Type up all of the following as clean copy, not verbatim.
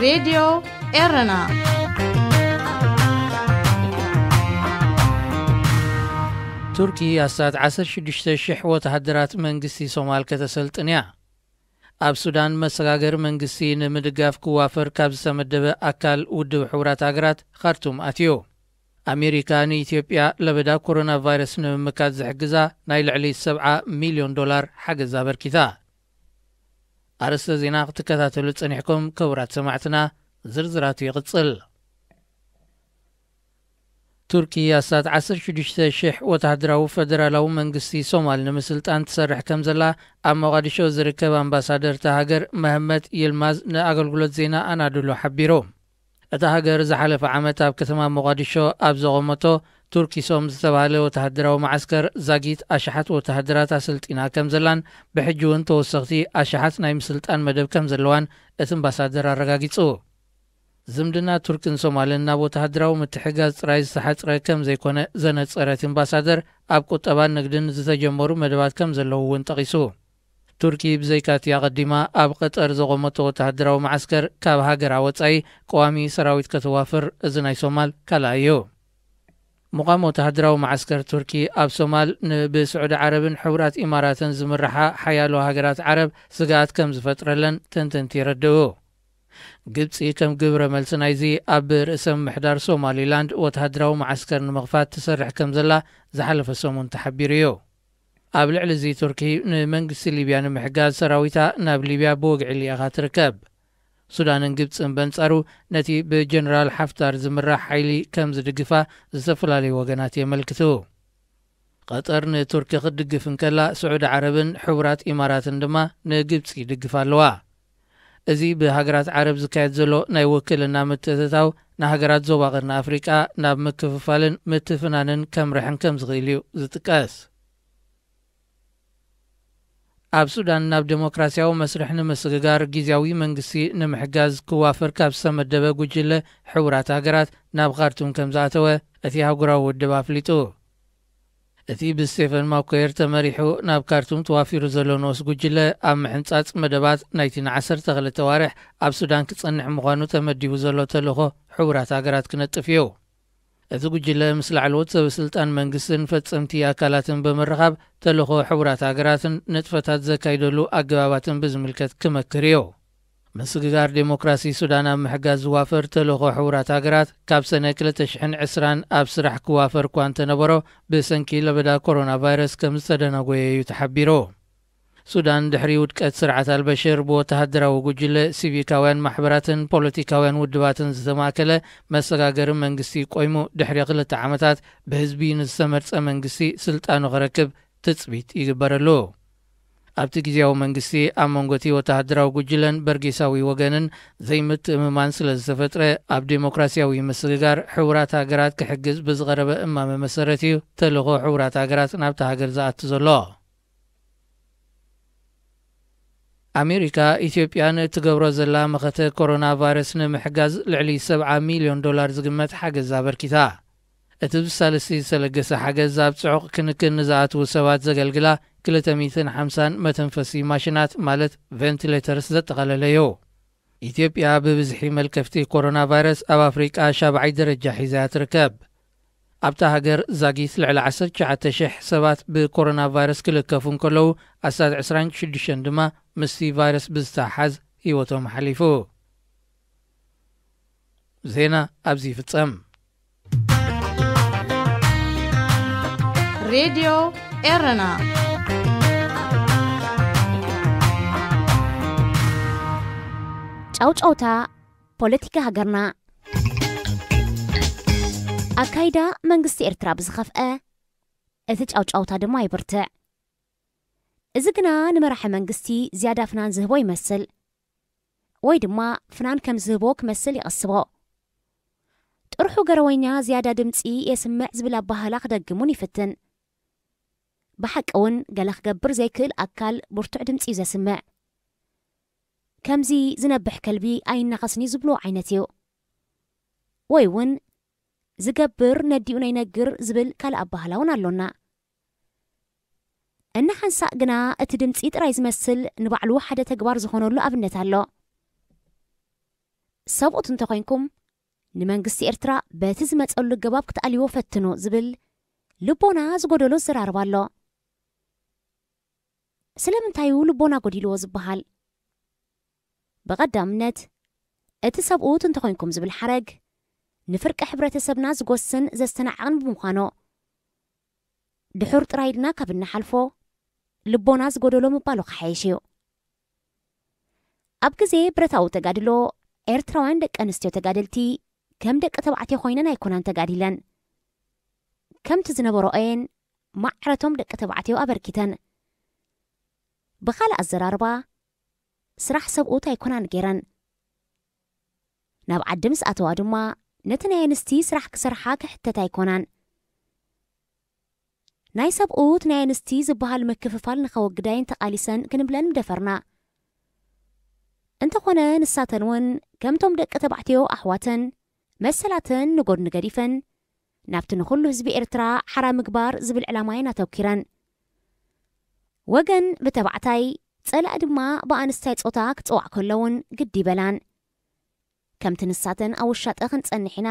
راديو إيرنا تركيا أسات 16,000 وتحدرات منجسي صومال كتسلطنيا أب سودان مسغاغر منجسي نمدقاف كوافر كابز سمدبه أكال ودو حورات أغرات خارتوم أتيو أمريكا إثيوبيا لبدا كورونا فيروس نمكاد زحقزا نايل علي $7 مليون حقزا بركتا أرسل زيناق تكتاتلو تسنحكم كورات سمعتنا زرزرات يغتصل تركيا سات 16,000 وتحدراو فدرالاو منجسي صومال نمسلطان تسرح كمزلا أم مغادشو زركب أمباسادر تهاجر محمد يلماز نأغلغلوت زينا أنادولو حبيرو أتهاجر زحلف عامت أب كتما مغادشو أب زغمتو تركي سوم زتبالي وتحدراو معسكر زاقيت أشحات وتحدرات أسلطينا كمزلان بحجوان توسختي أشحات نايم سلطان مدب كمزلوان أتنباسادر الرقاقيتو زمدنا تركن صومالنا وتحدراو متحقاز رايز سحات رايكم زيكونا زنت صارت امباسادر أبقو طبان نقدن زتجمورو مدبات كم زلوون تقيسو تركي بزيكات يقدما أبقت أرزغمتو وتحدراو معسكر كاب هاجر عواتاي قوامي سراويت كتوافر ازناي صومال كالايو مقام وتحدراو معسكر تركي أب صومال بسعود عرب حورات إمارات زمرحا حيالو هاجرات عرب سقات كم زفترلن تنتنتي ردو قبسي كم قبرة ملسنايزي أب رئسم محدار صومالي لاند وتهدراو معسكر نمغفات تسرح كمزلا زحلف الصومون تحبيريو أب العلزي تركي نمنقسي ليبيان محقاز سراويتا ناب ليبيا بوقع اللي أغات ركب سودان قبس انبنصارو نتي بجنرال حفتار زمراح حيلي كمز دقفا زفلالي وغناتي ملكتو قطر نتركي قد دقفن كلا سعود عربن حورات إمارات اندما نقبسي دقفا لوا ازي بهاجرات عرب زكايت زلو ناي وكلنا متتتاو نهاجرات زوباغرنا أفريقيا ناب مكففالن متفنانن كم رحن كم زغيليو زتكاس أب سودان ناب ديمقراسياو مسرحن مسغغار جيزاوي منجسي نمحجاز كوافر كاب سمدبه جوجله حورات هاجرات ناب غارتون كم زاتوه اتي هاجراو ودبا فليتو اتي بستيفن ماوكير تمريحو ناب كارتوم توافير زلونوس جوجله أم حنصاص مدبات نايتين 10 تغل توارح أب سودان كتصنح مغانو تمديو زلو تلخو حورات هاجرات كنطفيو اتي جوجله مسل علوت سلطان منجسن فصمتي اكالاتن بمرغاب تلخو حورات هاجراتن نطفتات زكايدلو اغباباتن بزملكت كمكريو مسغغار ديمقراسي سودان محجاز وافر تلخو حورات هاجرات كاب سنه 2020 أب سرح كوافر كوانت نبرو بسنكي لبدا كورونا فيروس كم سدناغوي يتحبيرو سودان دحري ودكت سرعة البشر بو تهدرا وجوجله سيفيكاوان محبراتن بوليتيكاوان ودباتن زتماكله مسغاغر منجسي قويمو دحري قلت عامتات بهزبين السمرص منجسي سلطانو غركب تثبيت يغبرلو أبتي جياو منجسي أمونغوتي وتهدرا وجوجلن برغيساوي وغنن زيمت ممان سلزفتره أب ديمقراسياوي مسغغار حورات هاجرات كحجز بزغربه امام مسرتيو تلغو حورات هاجرات نابتا هاجر زات زلو أمريكا إثيوبيا تقبرو زلا مخته كورونا فيروس نمحجاز لعلي $7 مليون زقمت حجز بركتا اتبسالسي سلقس حجز زاب صعق كنكن نزات وسوات زقلقلا 350 متنفسي ماشينات مالت فنتيليترز زتغلليو إثيوبيا ببزحي ملكفتي كورونا فيروس أب أفريقيا شابعي درجة حيزات ركب أبتا هاجر زاقيت لعلى 19,000 سبات بكورونا فيروس كلكفون كلو أساد 26 دما مسي فيروس بزتاحز هيوتهم حليفو زينا أبزي فتسم راديو إيرنا ጫውጫውታ ፖለቲካ ሃገርና አካይዳ መንግስቲ ኤርትራ ብዝኸፍአ እቲ ጫውጫውታ ድማ ይብርትዕ እዚ ግና ንመራሒ መንግስቲ ዝያዳ ፍናን ዝህቦ ይመስል ወይ ድማ ፍናን ከም ዝህቦ ክመስል ይቐስቦ ጥርሑ ገረወኛ ዝያዳ ድምፂ የስምዕ ዝብል ኣባህላ ክደግሙን ይፍትን ብሓቂ እውን ገለ ክገብር ዘይክእል ኣካል ብርቱዕ ድምፂ ዘስምዕ ከምዚ ዝነብሕ ከልቢ ኣይነኸስኒ ዝብሎ ዓይነት እዩ ወይ እውን ዝገብር ነዲኡ ናይነግር ዝብል ካልእ ኣባህላ እውን ኣሎና እነ ሓንሳእ ግና እቲ ድምፂ ጥራይ ዝመስል ንባዕሉ ሓደ ተግባር ዝኾነሉ ኣብነት ኣሎ ሰብኡት እንተኮይንኩም ንመንግስቲ ኤርትራ በቲ ዝመጸሉ ገባብ ክትኣልይዎ ፈትኑ ዝብል ልቦና ዝጎደሎ ዝራርባ ኣሎ ስለምንታዩ ልቦና ጎዲልዎ ዝበሃል በቐዳምነት እቲ ሰብኡት እንተኮይንኩም ዝብል ሓረግ ንፍርቂ ሕብረተሰብና ዝጎስን ዘስተናዕቕን ብምዃኖ ድሑር ጥራይድና ካብ እናሓልፎ ልቦና ዝጎደሎ ምባሉ ክሓይሽ እዩ ኣብ ግዜ ብረታዊ ተጋድሎ ኤርትራውያን ደቂ ኣንስትዮ ተጋደልቲ ከም ደቂ ተባዕትዮ ኮይነን ኣይኮናን ተጋዲለን ከምቲ ዝነበሮአን ማዕረቶም ደቂ ተባዕትዮ ኣበርኪተን ብኻልእ ኣዘራርባ ስራሕ ሰብኡት ኣይኮናን ገይረን ናብ ዓዲ ምስ ኣተዋ ድማ ነቲ ናይ ኣንስቲ ስራሕ ክሰርሓ ክሕተት ኣይኮናን ናይ ሰብኡት ናይ ኣንስቲ ዝበሃል ምክፍፋል ንኸወግዳይን ተቓሊሰን ክንብለን ምደፈርና እንተኾነ ንሳተን እውን ከምቶም ደቂ ተባዕትዮ ኣሕዋተን መሰላተን ንጎድኒ ገዲፈን ናብቲ ንኹሉ ህዝቢ ኤርትራ ሓራ ምግባር ዝብል ዕላማየን ኣተውኪረን ወገን ብተባዕታይ ጸላእ ድማ ብኣንስታይ ጾታ ክጽዋዕ ከለውን ግዲ ይበላን ከምቲ ንሳተን ኣብ ውሻጠ ክንጸንሒና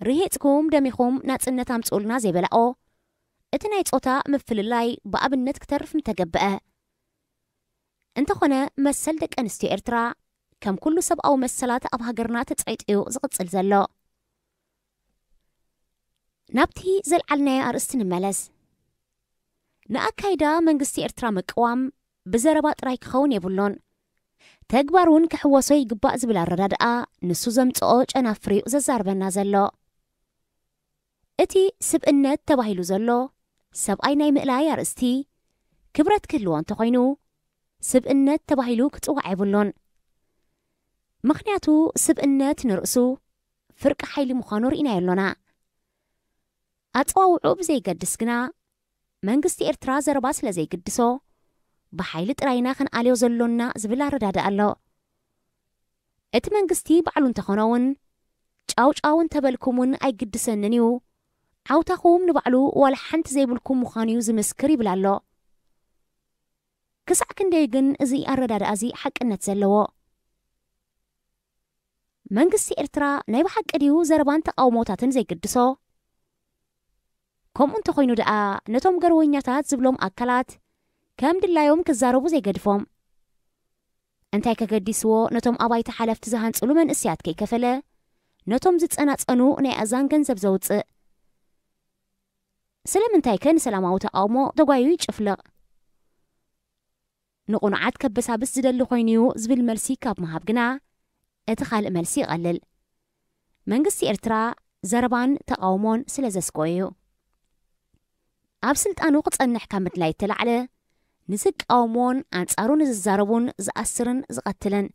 ርሄጽኩም ደሚኹም ናጽነት ኣምጽኡልና ዘይበላኦ እቲ ናይ ጾታ ምፍልላይ ብኣብነት ክተርፍ እንተገብአ እንተኾነ መሰል ደቂ ኣንስትዮ ኤርትራ ከም ኩሉ ሰብኣዊ መሰላት ኣብ ሃገርና ተጸይጥዩ ዝቕጽል ዘሎ ናብቲ ዘለዓልናዮ ኣርእስቲ ንመለስ ንኣካይዳ መንግስቲ ኤርትራ ምቅዋም ብዘረባ ጥራይ ክኸውን የብሎን ተግባሩን ክሕወሶ ይግባእ ዝብል ኣረዳድኣ ንሱ ዘምጽኦ ጨናፍሪኡ ዘዛርበና ዘሎ እቲ ስብእነት ተባሂሉ ዘሎ ሰብኣይ ናይ ምእላይ ኣርእስቲ ክብረት ክህልዎ እንተኾይኑ ስብእነት ተባሂሉ ክጽዋዕ የብሎን ምኽንያቱ ስብእነት ንርእሱ ፍርቂ ሓይሊ ምዃኑ ርኢና የሎና ኣጽዋውዑ ብዘይገድስ ግና መንግስቲ ኤርትራ ዘረባ ስለ ዘይግድሶ ብሓይሊ ጥራይና ክንኣልዮ ዘሎና ዝብል ኣረዳድእ ኣሎ እቲ መንግስቲ ባዕሉ እንተኾነውን ጫውጫውን ተበልኩምን ኣይግድሰንን እዩ ዓውታኹም ንባዕሉ ዋላ ሓንቲ ዘይብልኩም ምዃኑ እዩ ዝምስክር ይብል ኣሎ ክሳዕ ክንደይ ግን እዚ ኣረዳድኣ እዚ ሓቅነት ዘለዎ መንግስቲ ኤርትራ ናይ ብሓቂ ድዩ ዘረባን ተቃውሞታትን ዘይግድሶ ከምኡ እንተኾይኑ ደኣ ነቶም ገርወኛታት ዝብሎም ኣካላት ከም ድላዮም ክዛረቡ ዘይገድፎም እንታይ ከገዲስዎ ነቶም ኣባይቲ ሓለፍቲ ዝሃንጽሉ መንእስያት ከይከፈለ ነቶም ዝጸናጸኑ ናይ ኣዛን ገንዘብ ዘውፅእ ስለምንታይ ከ ንሰላማዊ ተቃውሞ ተጓዩ ይጭፍልቕ ንቑኑዓት ከበሳብስ ዝደሊ ኮይኑ እዩ ዝብል መልሲ ካብ ምሃብ ግና እቲ ካልእ መልሲ ይቐልል መንግስቲ ኤርትራ ዘረባን ተቃውሞን ስለ ዘስቆዩ ኣብ ስልጣኑ ክጸንሕ ካብ ምድላይ ተላዕለ ንዝቃወሞን ኣንጻሩ ንዝዛረቡን ዝኣስርን ዝቐትልን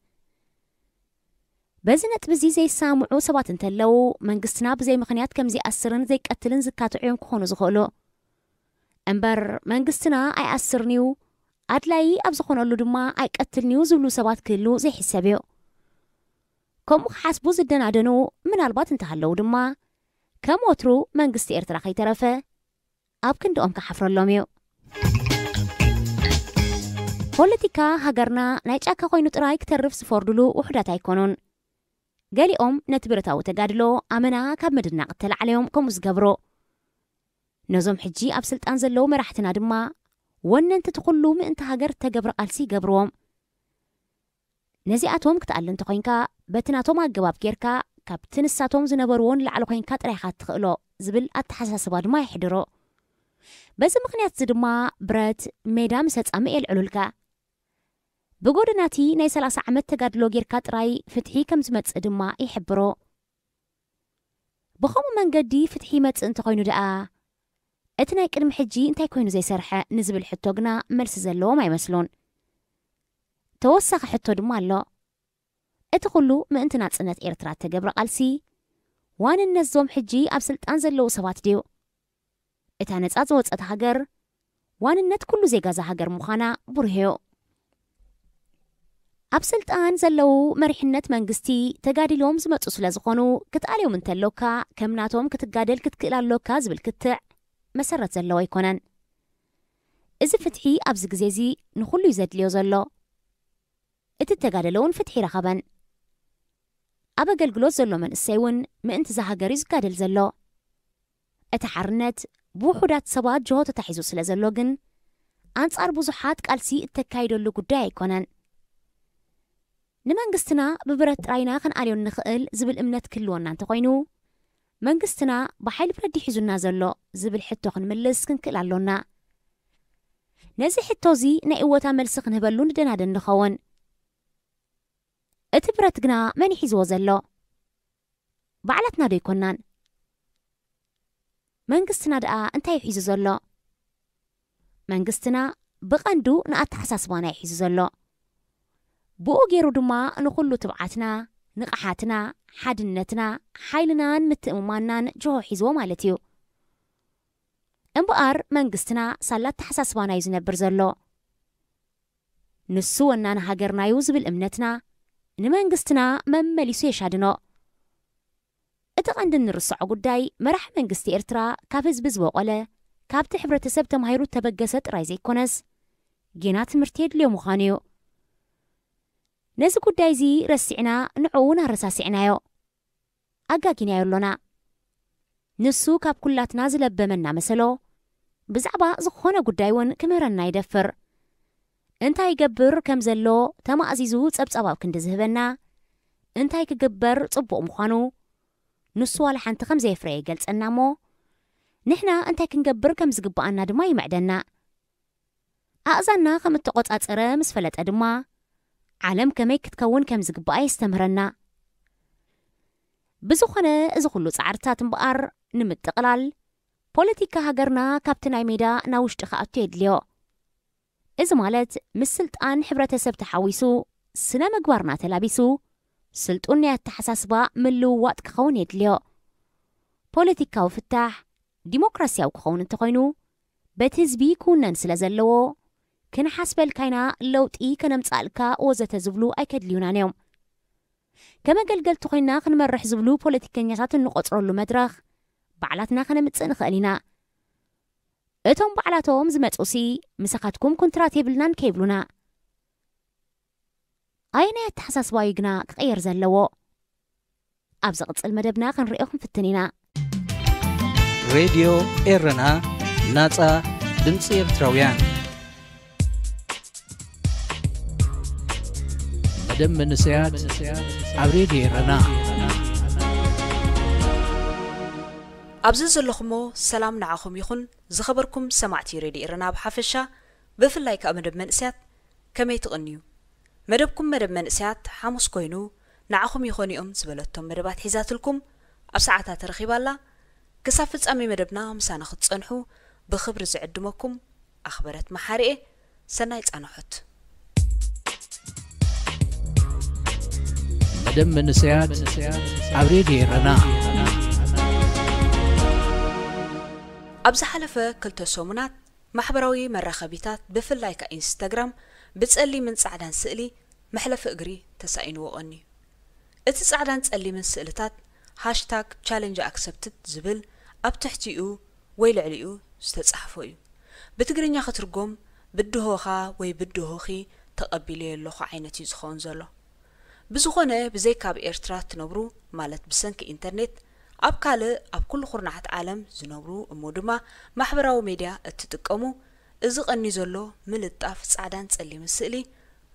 በዚ ነጥቢ እዚ ዘይሰምዑ ሰባት እንተለው መንግስትና ብዘይ ምኽንያት ከም ዝኣስርን ዘይቀትልን ዝካትዑዮም ክኾኑ ዝኽእሉ እምበር መንግስትና ኣይኣስርን እዩ ኣድላይ ኣብ ዝኾነሉ ድማ ኣይቀትልን እዩ ዝብሉ ሰባት ክህሉ ዘይሕሰብ እዩ ከምኡ ክሓስቡ ዝደናደኑ ምናልባት እንተሃለው ድማ ከም ወትሩ መንግስቲ ኤርትራ ከይተረፈ ኣብ ክንድኦም ክሓፍረሎም እዩ ፖለቲካ ሃገርና ናይ ጫካ ኮይኑ ጥራይ ክተርፍ ዝፈርድሉ ውሕዳት ኣይኮኑን ገሊኦም ነቲ ብረታዊ ተጋድሎ ኣመና ካብ ምድናቕ ተላዕለዮም ከምኡ ዝገብሮ ነዞም ሕጂ ኣብ ስልጣን ዘለዉ መራሕትና ድማ ወነንቲ ትኹሉ ምእንቲ ሃገር ተገብረ ቃልሲ ይገብርዎም ነዚኣቶም ክትኣለ እንተኮይንካ በትናቶም ኣገባብ ጌርካ ካብቲ ንሳቶም ዝነበርዎን ላዕሊ ኮይንካ ጥራይካ ትኽእሎ ዝብል ኣተሓሳስባ ድማ ይሕድሮ በዚ ምኽንያት እዚ ድማ ብረት ሜዳ ምሰጻሚ የልዕሉልካ ብጎድናቲ ናይ 30 ዓመት ተጋድሎ ጌርካ ጥራይ ፍትሒ ከም ዝመጽእ ድማ ይሕብሮ ብኸምኡ መንገዲ ፍትሒ መጽእ እንተኮይኑ ደኣ እቲ ናይ ቅድሚ ሕጂ እንታይ ኮይኑ ዘይሰርሐ ንዝብል ሕቶ ግና መልሲ ዘለዎም ኣይመስሉን ተወሳኺ ሕቶ ድማ ኣሎ እቲ ኩሉ ምእንቲ ናጽነት ኤርትራ ተገብረ ቃልሲ ዋንነት ዞም ሕጂ ኣብ ስልጣን ዘለዉ ሰባት ድዩ እታ ነጻ ዝወፀት ሃገር ዋንነት ኩሉ ዜጋዛ ሃገር ምዃና ቡርህዮ ኣብ ስልጣን ዘለዉ መሪሕነት መንግስቲ ተጋዲሎም ዝመጹ ስለ ዝኾኑ ክትኣልዮም እንተለውካ ከም ናቶም ክትጋደል ክትክእል ኣለካ ዝብል ክትዕ መሰረት ዘለዎ ኣይኮነን እዚ ፍትሒ ኣብዚ ግዜ እዚ ንኹሉ እዩ ዘድልዮ ዘሎ እቲ ተጋደለውን ፍትሒ ረኸበን ኣብ ኣገልግሎት ዘሎ መንእሰይ እውን ምእንቲ ዝሃገር እዩ ዝጋደል ዘሎ እቲ ሓርነት ብውሑዳት ሰባት ጆሆ ተታሒዙ ስለ ዘሎ ግን ኣንጻር ብዙሓት ቃልሲ እተካይደሉ ጉዳይ ኣይኮነን ንመንግስትና ብብረት ጥራይና ክንኣልዮን ንኽእል ዝብል እምነት ክህልወና እንተኾይኑ መንግስትና ብሓይሊ ፍረዲ ሒዙና ዘሎ ዝብል ሕቶ ክንምልስ ክንክእል ኣሎና ነዚ ሕቶ እዚ ናይ እወታ መልሲ ክንህበሉ ንደናደን ንኸውን እቲ ብረት ግና መን ሒዝዎ ዘሎ ባዕላትና ዶ ይኮናን መንግስትና ደኣ እንታይ ሒዙ ዘሎ መንግስትና ብቐንዱ ንኣተሓሳስባና ይሒዙ ዘሎ ብኡ ገይሩ ድማ ንኹሉ ትብዓትና ንቕሓትና ሓድነትና ሓይልናን ምትእምማናን ጆሆ ሒዝዎ ማለት እዩ እምበኣር መንግስትና ሳላት ተሓሳስባና እዩ ዝነብር ዘሎ ንሱ ወናን ሃገርናዩ ዝብል እምነትና ንመንግስትና መመሊሱ የሻድኖ እቲ ቀንዲ ንርስዖ ጉዳይ መራሒ መንግስቲ ኤርትራ ካብ ህዝቢ ዝበቆለ ካብቲ ሕብረተሰብ ተማሂሩ ተበገሰ ጥራይ ዘይኮነስ ጌና ትምህርቲ የድልዮ ምዃኑ እዩ ነዚ ጉዳይ እዚ ረሲዕና ንዕውን ኣረሳሲዕናዮ ኣጋጊናዮ ኣሎና ንሱ ካብ ኩላትና ዝለበመና መሰሎ ብዛዕባ ዝኾነ ጉዳይ እውን ክምህረና ይደፍር እንታይ ይገብር ከም ዘሎ ተማእዚዙ ጸብጸባብ ክንዲ ዝህበና እንታይ ክግበር ጽቡቕ ምዃኑ ንሱ ዋላ ሓንቲ ከም ዘይፍረየ ይገልጸና እሞ ንሕና እንታይ ክንገብር ከም ዝግባኣና ድማ ይምዕደና ኣእዛና ከም እተቖጻጸረ ምስ ፈለጠ ድማ ዓለም ከመይ ክትከውን ከም ዝግባኣ ይስተምህረና ብዝኾነ እዚ ኩሉ ጻዕርታት እምበኣር ንምጥቕላል ፖለቲካ ሃገርና ካብቲ ናይ ሜዳ ናብ ውሽጢ ከኣቱ የድልዮ እዚ ማለት ምስ ስልጣን ሕብረተሰብ ተሓዊሱ ስነ ምግባርና ተላቢሱ ስልጡን ናይ ኣተሓሳስባ ምልውዋጥ ክኸውን የድልዮ ፖለቲካዊ ፍታሕ ዲሞክራሲያዊ ክኸውን እንተኾይኑ በቲ ህዝቢ ክውነን ስለ ዘለዎ ክንሓስበልካይና ለውጢ ከነምጻእልካ ወዘተ ዝብሉ ኣይከድልዩናን እዮም ከመገልገልቲ ኮይና ክንመርሕ ዝብሉ ፖለቲከኛታት እንቆፅረሉ መድረኽ ባዕላትና ከነምጽእ ንኽእል ኢና እቶም ባዕላቶም ዝመጹሲ ምሳኻትኩም ኮንትራት የብልናን ከይብሉና ኣየናይ ኣተሓሳስባ እዩ ግና ክቐየር ዘለዎ ኣብ ዝቕጽል መደብና ክንሪኦ ክንፍትን ኢና ሬድዮ ኤረና ናጻ ድምፂ ኤርትራውያን መደብ መንስያት ኣብ ሬድዮ ኤረና ኣብዚ ዘለኹሞ ሰላም ንዓኹም ይኹን ዝኸበርኩም ሰማዕቲ ሬድዮ ኤረና ብሓፈሻ ብፍላይ ካብ መደብ መንስያት ከመይ ትቕንዩ መደብኩም መደብ መንስያት ሓሙስ ኮይኑ ንዓኹም ይኾን እዮም ዝበለቶም መደባት ሒዛትልኩም ኣብ ሰዓታት ተረኺባላ ክሳብ ፍጻሜ መደብና ምሳና ክትጸንሑ ብኽብሪ ዝዕድመኩም ኣኽበረት መሓሪኤ ሰናይ ጻንሖት መደብ መንስያት ኣብ ሬድዮ ኤረና ኣብ ዝሓለፈ ክልተ ሰሙናት ማሕበራዊ መራኸቢታት ብፍላይ ካ ኢንስታግራም ብጸሊምን ጻዕዳን ስእሊ መሕለፊ እግሪ ተሳኢንዎ ቐንዩ እቲ ጻዕዳን ጸሊምን ስእልታት #ChallengeAccepted ዝብል ኣብ ትሕቲኡ ወይ ልዕሊኡ ዝተጻሕፈ እዩ ብትግርኛ ክትርጎም ብድሆኻ ወይ ብድሆኺ ተቐቢለየ ኣለኹ ዓይነት እዩ ዝኸውን ዘሎ ብዝኾነ ብዘይ ካብ ኤርትራ ትነብሩ ማለት ብሰንኪ ኢንተርኔት ኣብ ካልእ ኣብ ኩሉ ኩርናዓት ዓለም ዝነብሩ እሞ ድማ ማሕበራዊ ሚድያ እትጥቀሙ እዚ ቐኒ ዘሎ ምልጣፍ ጻዕዳን ጸሊምን ስእሊ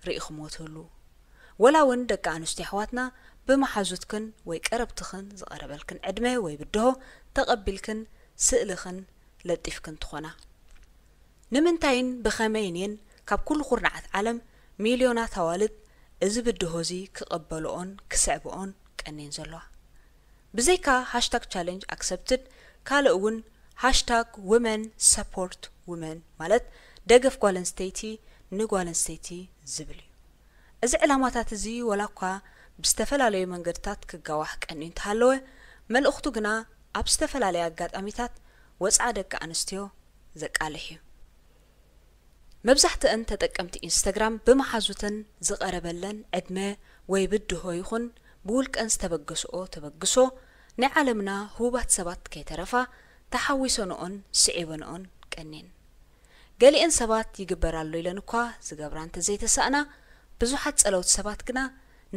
ርኢኹምዎ ትህሉ ወላ እውን ደቂ ኣንስትዮ ኣሕዋትና ብመሓዙትክን ወይ ቀረብትኽን ዝቐረበልክን ዕድመ ወይ ብድሆ ተቐቢልክን ስእልኽን ለጢፍክን ትኾና ንምንታይን ብኸመይንን ካብ ኩሉ ኩርናዓት ዓለም ሚልዮናት ኣዋልድ እዚ ብድሆ እዚ ክቕበልኦን ክስዕብኦን ቀኒን ዘለዋ ብዘይካ #ChallengeAccepted ካልእ እውን #WomenSupportWomen ማለት ደገፍ ጓል ኣንስተይቲ ንጓል ኣንስተይቲ ዝብል እዩ እዚ ዕላማታት እዚ ወላ እኳ ብዝተፈላለዩ መንገድታት ክጋዋሕ ቀኒ እንተሃለወ መልእኽቱ ግና ኣብ ዝተፈላለዩ ኣጋጣሚታት ወፃ ደቂ ኣንስትዮ ዘቃልሕ እዩ መብዛሕትአን ተጠቀምቲ ኢንስታግራም ብመሓዙተን ዝቐረበለን ዕድመ ወይ ብድሆ ይኹን ብውልቀን ዝተበገስኦ ተበግሶ ናይ ዓለምና ህቡባት ሰባት ከይተረፋ ተሓዊሰንኦን ስዒበንኦን ቀኒን ገሊአን ሰባት ይግበራሉ ኢለን እኳ ዝገብራ እንተዘይተሳእና ብዙሓት ጸለውት ሰባት ግና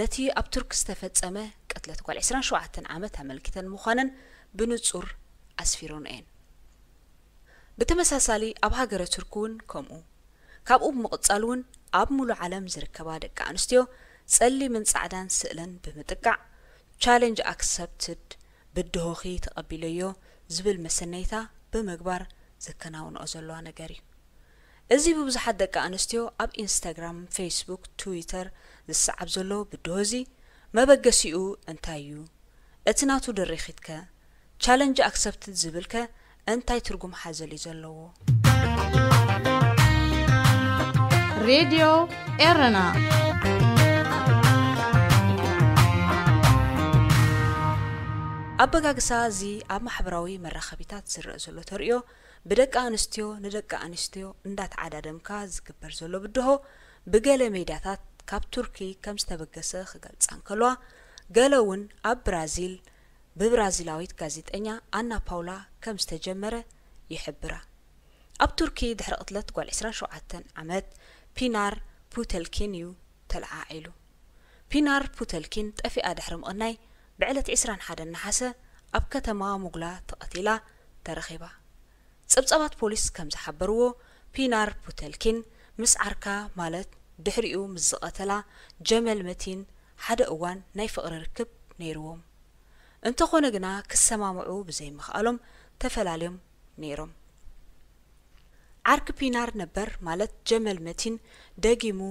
ነቲ ኣብ ቱርክ ዝተፈጸመ ዕትለት ጓል 27 ዓመት ኣመልክተን ምዃነን ብንጹር ኣስፊሮን እየን ብተመሳሳሊ ኣብ ሃገረ ቱርክውን ከምኡ ካብኡ ምቕጻል እውን ኣብ ሙሉእ ዓለም ዝርከባ ደቂ ኣንስትዮ ጸሊምን ጻዕዳን ስእለን ብምጥቃዕ ቻሌንጅ ኣክሰፕትድ ብድሆኺ ተቐቢለዮ ዝብል መሰነይታ ብምግባር ዘከናውንኦ ዘለዋ ነገር እዩ እዚ ብብዙሓት ደቂ ኣንስትዮ ኣብ ኢንስታግራም ፌስቡክ ትዊተር ዝሰዓብ ዘሎ ብድሆዚ መበገሲኡ እንታይ እዩ እቲ ናቱ ድሪኺትከ ቻሌንጅ ኣክሰፕትድ ዝብልከ እንታይ ትርጉም ሓዘል እዩ ዘለዎ ሬድዮ ኤረና ኣበጋግሳ እዚ ኣብ ማሕበራዊ መራኸቢታት ዝረአ ዘሎ ተርእዮ ብደቂ ኣንስትዮ ንደቂ ኣንስትዮ እንዳተዓዳደምካ ዝግበር ዘሎ ብድሆ ብገለ ሜድያታት ካብ ቱርኪ ከም ዝተበገሰ ክገልጻን ከልዋ ገለ እውን ኣብ ብራዚል ብብራዚላዊት ጋዜጠኛ ኣና ፓውላ ከም ዝተጀመረ ይሕብራ ኣብ ቱርኪ ድሕሪ ቅትለት ጓል 27 ዓመት ፒናር ፑተልኪን እዩ ተለዓዒሉ ፒናር ፑተልኪን ጠፊኣ ድሕሪ ምቕናይ ብዕለት 21 ነሓሰ ኣብ ከተማ ሙግላ ተቐቲላ ተረኺባ ጸብጻባት ፖሊስ ከም ዝሓበርዎ ፒናር ፑተልኪን ምስ ዓርካ ማለት ድሕሪኡ ምስ ዝቐተላ ጀመል መቲን ሓደ እዋን ናይ ፍቕሪ ርክብ ነይርዎም እንተኾነ ግና ክሰማምዑ ብዘይምኽኣሎም ተፈላለዮም ነይሮም ዓርክ ፒናር ነበር ማለት ጀመል መቲን ደጊሙ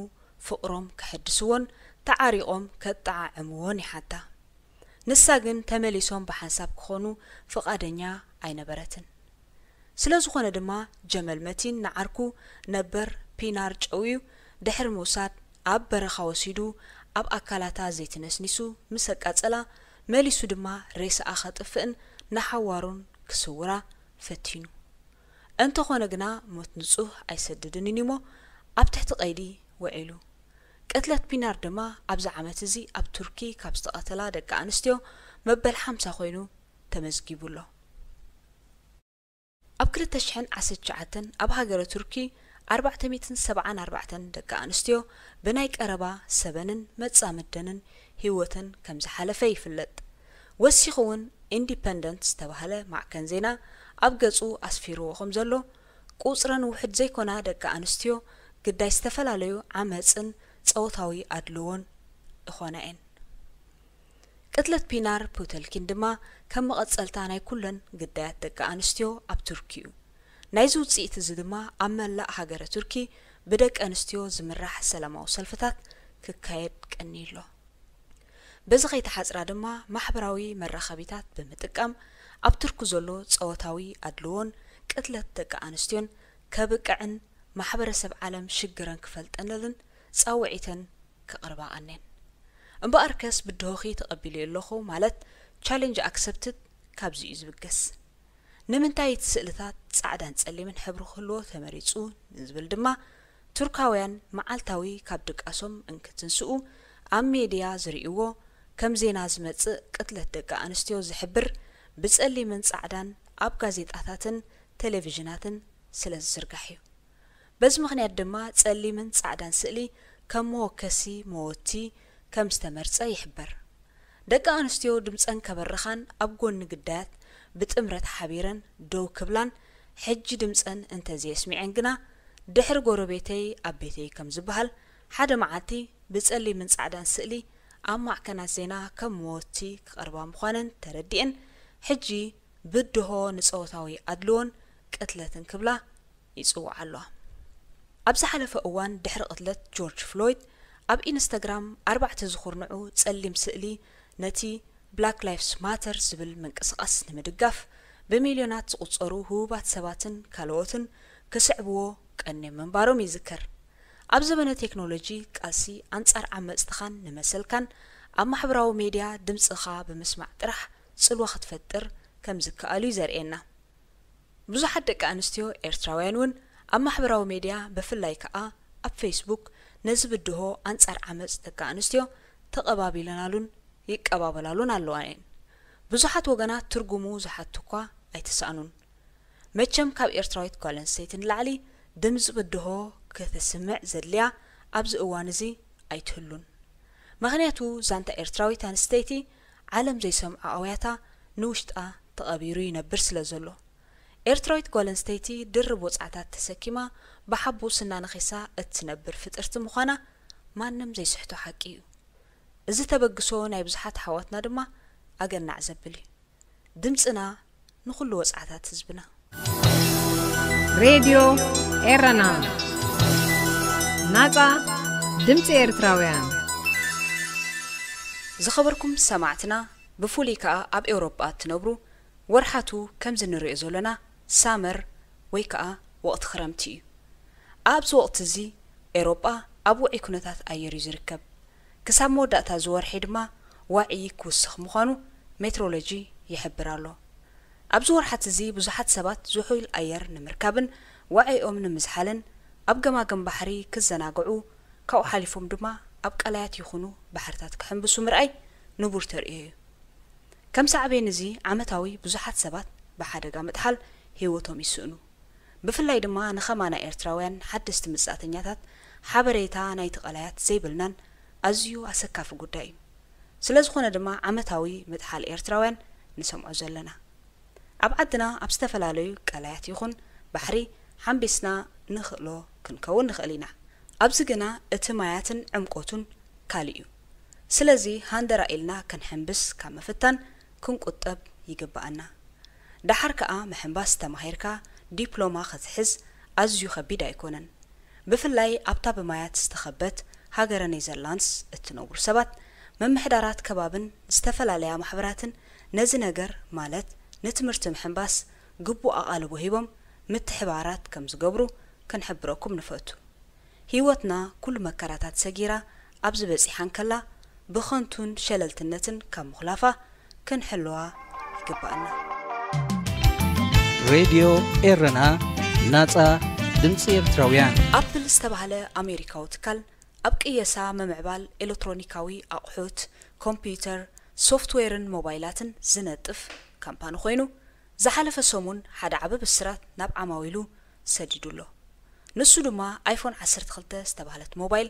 ፍቕሮም ክሕድስዎን ተዓሪቖም ከጣዓዕምዎን ይሓታ ንሳ ግን ተመሊሶም ብሓንሳብ ክኾኑ ፍቓደኛ ኣይነበረትን ስለ ዝኾነ ድማ ጀመል መቲን ንዓርኩ ነበር ፒናር ጨውዩ ድሕሪ ምውሳድ ኣብ በረኻ ወሲዱ ኣብ ኣካላታ ዘይትነስኒሱ ምስ ኣቃጸላ መሊሱ ድማ ሬሳኣ ኸጥፍእን ንሓዋሩን ክስውራ ፈቲኑ እንተኾነ ግና ሞት ንጹህ ኣይሰድድን እሞ ኣብ ትሕቲ ቀይዲ ውዒሉ ቅትለት ፒናር ድማ ኣብዚ ዓመት እዚ ኣብ ቱርኪ ካብ ዝተቐተላ ደቂ ኣንስትዮ መበል 50 ኮይኑ ተመዝጊቡሎ ኣብ 2019 ኣብ ሃገረ ቱርኪ 474 ደቂ ኣንስትዮ ብናይ ቀረባ ሰበንን መጻምደንን ህይወትን ከም ዝሓለፈ ይፍለጥ ወሲኹ እውን ኢንዲፐንደንት ዝተባህለ ማዕከን ዜና ኣብ ገጹ ኣስፊርዎ ከም ዘሎ ቁጽረን ውሕድ ዘይኮና ደቂ ኣንስትዮ ግዳይ ዝተፈላለዩ ዓመፅን ጸውታዊ ኣድልዎን ይኾና እየን ቅትለት ፒናር ፑተልኪን ድማ ከም መቐጸልታ ናይ ኩለን ግዳያት ደቂ ኣንስትዮ ኣብ ቱርኪ እዩ ናይዚ ውፅኢት እዚ ድማ ኣብ መላእ ሃገረ ቱርኪ ብደቂ ኣንስትዮ ዝምራሕ ሰላማዊ ሰልፍታት ክካየድ ቀኒሎ በዚ ከይተሓፅራ ድማ ማሕበራዊ መራኸቢታት ብምጥቃም ኣብ ቱርኪ ዘሎ ጸወታዊ ኣድልዎን ቅትለት ደቂ ኣንስትዮን ከብቅዕን ማሕበረሰብ ዓለም ሽግረን ክፈልጠነልን ጻውዒተን ክቕርባ ቀነን እምበኣርከስ ብድሆኺ ተቐቢሉ ኣለኹ ማለት ቻሌንጅ ኣክሰፕትድ ካብዚ እዩ ዝብገስ ንምንታይ እቲ ስእልታት ጻዕዳን ጸሊምን ሕብሪ ክህልዎ ተመሪጹ ንዝብል ድማ ቱርካውያን መዓልታዊ ካብ ድቃሶም እንክትንስኡ ኣብ ሜድያ ዝርእይዎ ከም ዜና ዝመጽእ ቅትለት ደቂ ኣንስትዮ ዝሕብር ብጸሊምን ጻዕዳን ኣብ ጋዜጣታትን ቴሌቪዥናትን ስለ ዝዝርጋሕ እዩ በዚ ምኽንያት ድማ ጸሊምን ጻዕዳን ስእሊ ከም መወከሲ መወቲ ከም ዝተመርጸ ይሕበር ደቂ ኣንስትዮ ድምፀን ከበርኻን ኣብ ጎኒ ግዳያት ብጥምረት ሓቢረን ደው ክብላን ሕጂ ድምፀን እንተዘይስሚዐን ግና ድሕሪ ጎረቤተይ ኣብ ቤተይ ከም ዝበሃል ሓደ መዓልቲ ብጸሊምን ጻዕዳን ስእሊ ኣብ ማዕከናት ዜና ከም መወቲ ክቐርባ ምዃነን ተረዲአን ሕጂ ብድሆ ንጸወታዊ ኣድልዎን ቅትለትን ክብላ ይጽውዓ ኣለዋ ኣብ ዝሓለፈ እዋን ድሕሪ ቅትለት ጆርጅ ፍሎይድ ኣብ ኢንስታግራም 4 ዝኹርንዑ ጸሊም ስእሊ ነቲ ብላክ ላይቭስ ማተር ዝብል መንቀሳቐስ ንምድጋፍ ብሚልዮናት ዝቁጸሩ ህቡባት ሰባትን ካልኦትን ክስዕብዎ ቀኒዮም ምንባሮም ይዝከር ኣብ ዘመነ ቴክኖሎጂ ቃልሲ ኣንጻር ዓመፅትኻን ንመሰልካን ኣብ ማሕበራዊ ሜድያ ድምፅኻ ብምስማዕ ጥራሕ ጽልዋ ክትፈጥር ከም ዝከኣሉ ዘርእየና ብዙሓት ደቂ ኣንስትዮ ኤርትራውያን እውን ኣብ ማሕበራዊ ሜድያ ብፍላይ ከዓ ኣብ ፌስቡክ ነዚ ብድሆ ኣንጻር ዓመፅ ደቂ ኣንስትዮ ተቐባቢለናሉን ይቀባበላሉን ኣለዋን ብዙሓት ወገናት ትርጉሙ ዝሓቱ እኳ ኣይተሰኣኑን መቸም ካብ ኤርትራዊት ጓል ኣንስተይቲ ንላዕሊ ድምፂ ብድሆ ክትስምዕ ዘድልያ ኣብዚ እዋን እዚ ኣይትህሉን ምክንያቱ ዛንታ ኤርትራዊት ኣንስተይቲ ዓለም ዘይሰምዖ ኣውያታ ንውሽጣ ተቐቢሩ ይነብር ስለ ዘሎ ኤርትራዊት ጓልንስተይቲ ድርብ ወጻዕታት ተሰኪማ ብሓቡስ እናነኺሳ እትነብር ፍጥርቲ ምዃና ማንም ዘይስሕቶ ሓቂ እዩ እዚ ተበግሶ ናይ ብዙሓት ሓዋትና ድማ ኣገናዕ ዘብል እዩ ድምፅና ንኹሉ ወጻዕታት ህዝብና ሬድዮ ኤረና ናጻ ድምፂ ኤርትራውያን ዝኸበርኩም ሰማዕትና ብፍሉይ ከዓ ኣብ ኤውሮጳ ትነብሩ ወርሓቱ ከም ዝንሪኦ ዘለና ሳመር ወይ ከዓ ወቕቲ ክረምቲ እዩ ኣብዚ ወቕቲ እዚ ኤውሮጳ ኣብ ውዑይ ኩነታት ኣየር እዩ ዝርከብ ክሳብ መወዳእታ ዝወርሒ ድማ ዋዒ ክውስኽ ምዃኑ ሜትሮሎጂ ይሕብር ኣሎ ኣብዚ ወርሓት እዚ ብዙሓት ሰባት ዝሑል ኣየር ንምርካብን ዋዒኦም ንምዝሓልን ኣብ ገማገም ባሕሪ ክዘናግዑ ካብኡ ሓሊፎም ድማ ኣብ ቀላያት ይኹኑ ባሕርታት ክሕንብሱ ምርኣይ ንቡር ተርእዮ እዩ ከም ሳዕቤን እዚ ዓመታዊ ብዙሓት ሰባት ብሓደጋ ምጥሓል ህይወቶም ይስእኑ ብፍላይ ድማ ንኸማና ኤርትራውያን ሓደስቲ መጻእተኛታት ሓበሬታ ናይቲ ቀላያት ዘይብልናን ኣዝዩ ኣሰካፊ ጉዳይ እዩ ስለ ዝኾነ ድማ ዓመታዊ ምጥሓል ኤርትራውያን ንሰምዖ ዘለና ኣብ ዓድና ኣብ ዝተፈላለዩ ቀላያት ይኹን ባሕሪ ሓንቢስና ንኽእሎ ክንከውን ንኽእል ኢና ኣብዚ ግና እቲ ማያትን ዕምቆቱን ካሊእ እዩ ስለዚ ሃንደራ ኢልና ክንሕንብስ ካብ መፍታን ክንቁጠብ ይግባአና ዳሓር ከዓ ምሕንባስ ተማሂርካ ዲፕሎማ ክትሕዝ ኣዝዩ ከቢድ ኣይኮነን ብፍላይ ኣብታ ብማያት ዝተኸበት ሃገረ ኔዘርላንድስ እትነብሩ ሰባት መምሕዳራት ከባብን ዝተፈላለያ ማሕበራትን ነዚ ነገር ማለት ንትምህርቲ ምሕንባስ ግቡእ ኣቓልቦ ሂቦም ምትሕባራት ከም ዝገብሩ ክንሕብረኩም ንፈቱ ህይወትና ኩሉ መከራታት ሰጊራ ኣብ ዝበፂሓን ከላ ብኸንቱን ሸለልትነትን ካብ ምኽላፋ ክንሕልዋ ይግባአና ሬድዮ ኤረና ናጻ ድምፂ ኤርትራውያን ኣፕል ዝተባህለ ኣሜሪካዊ ትካል ኣብ ቅየሳ መምዕባል ኤሌክትሮኒካዊ ኣቑሑት ኮምፒዩተር ሶፍትዌርን ሞባይላትን ዝነጥፍ ካምፓኒ ኮይኑ ዝሓለፈ ሰሙን ሓደ ዓበብ እስራት ናብ ዓማዊሉ ሰዲዱሎ ንሱ ድማ ኣይፎን 12 ዝተባህለት ሞባይል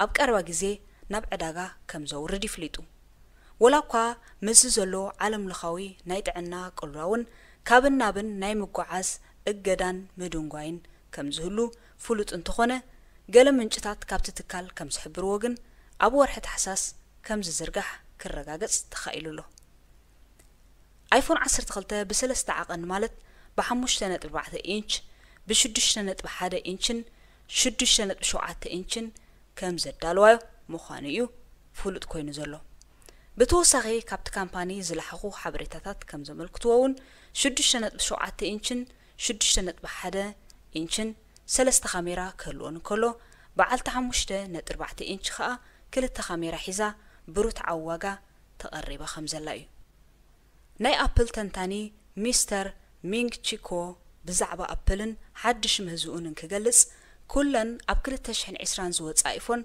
ኣብ ቀረባ ግዜ ናብ ዕዳጋ ከም ዘውርድ ይፍሊጡ ወላኳ ምስ ዘሎ ዓለም ለኻዊ ናይ ጥዕና ቅልዋውን ካብን ናብን ናይ ምጓዓዝ እገዳን ምድንጓይን ከም ዝህሉ ፍሉጥ እንትኾነ ገለ ምንጭታት ካብቲ ትካል ከም ዝሕብርዎ ግን ኣብ ወርሒ ታሕሳስ ከም ዝዝርጋሕ ክረጋገጽ ተኻኢሉሎ ኣይፎን 12 ብ3 ዓቐን ማለት ብ5.4 ኢንች ብ6.1 ኢንችን 6.7 ኢንችን ከም ዘዳልዋዮ ምዃኑ እዩ ፍሉጥ ኮይኑ ዘሎ ብተወሳኺ ካብቲ ካምፓኒ ዝለሓኹ ሓበሬታታት ከም ዘመልክትዎውን 6.7 ኢንችን 6.1 ኢንችን 3 ካሜራ ክህልዎ እንከሎ በዓልቲ 5.4 ኢንች ከዓ 2 ካሜራ ሒዛ ብሩትዓዊ ዋጋ ተቐሪባ ከም ዘላ እዩ ናይ ኣፕል ተንታኒ ሚስተር ሚንግ ቺኮ ብዛዕባ ኣፕልን ሓድሽ ምህዝኡን ክገልጽ ኩለን ኣብ 2020 ዝወፃ ኣይፎን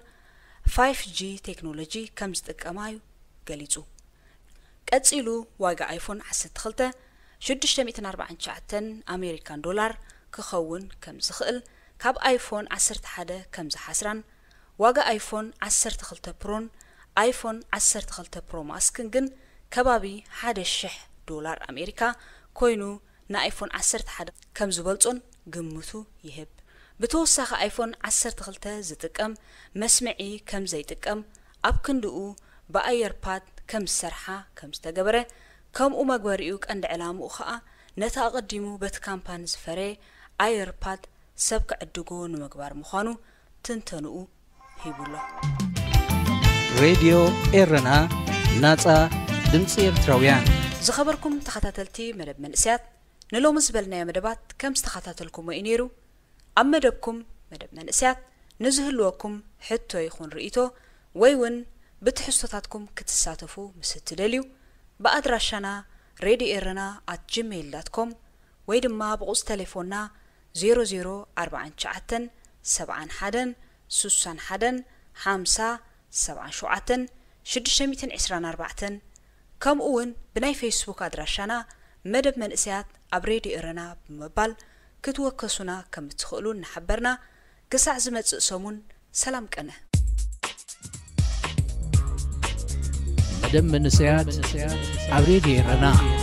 5G ቴክኖሎጂ ከም ዝጥቀማዩ ገሊጹ ቀጺሉ ዋጋ ኣይፎን 12 $649 ኣሜሪካን ዶላር ክኸውን ከም ዝኽእል ካብ ኣይፎን 11 ከም ዝሓስራን ዋጋ ኣይፎን 12 ፕሮን ኣይፎን 12 ፕሮ ማክስን ግን ከባቢ $1,000 ኣሜሪካ ኮይኑ ንኣይፎን 11 ከም ዝበልጾን ግምቱ ይህብ ብተወሳኺ ኣይፎን 12 ዝጥቀም መስምዒ ከም ዘይጥቀም ኣብ ክንድኡ ብኣየርፓድ ከም ዝሰርሓ ከም ዝተገበረ ከምኡ መግበሪኡ ቀንዲ ዕላምኡ ከዓ ነታ ኣቐዲሙ በቲ ካምፓኒ ዝፈረ ኣየርፓድ ሰብ ክዕድጎ ንምግባር ምዃኑ ትንተንኡ ሂቡሎ ሬድዮ ኤረና ናጻ ድምፂ ኤርትራውያን ዝኸበርኩም ተኸታተልቲ መደብ መንእስያት ንሎሚ ዝበልናዮ መደባት ከም ዝተኸታተልኩም እዩ ነይሩ ኣብ መደብኩም መደብ መንእስያት ንዝህልወኩም ሕቶ ይኹን ርእይቶ ወይ እውን ብትሕዝቶታትኩም ክትሳተፉ ምስ እትደልዩ ብኣድራሻና radioerana@gmail.com ወይ ድማ ብቁጽ ቴሌፎንና 0049 71 61 50 77 624 ከምኡ እውን ብናይ ፌስቡክ ኣድራሻና መደብ መንእስያት ኣብ ሬድዮ ኤረና ብምባል ክትወከሱና ከም እትኽእሉ ንሓበርና ክሳዕ ዝመጽእ ሰሙን ሰላም ቀነ دم منسيات عبريدي رنا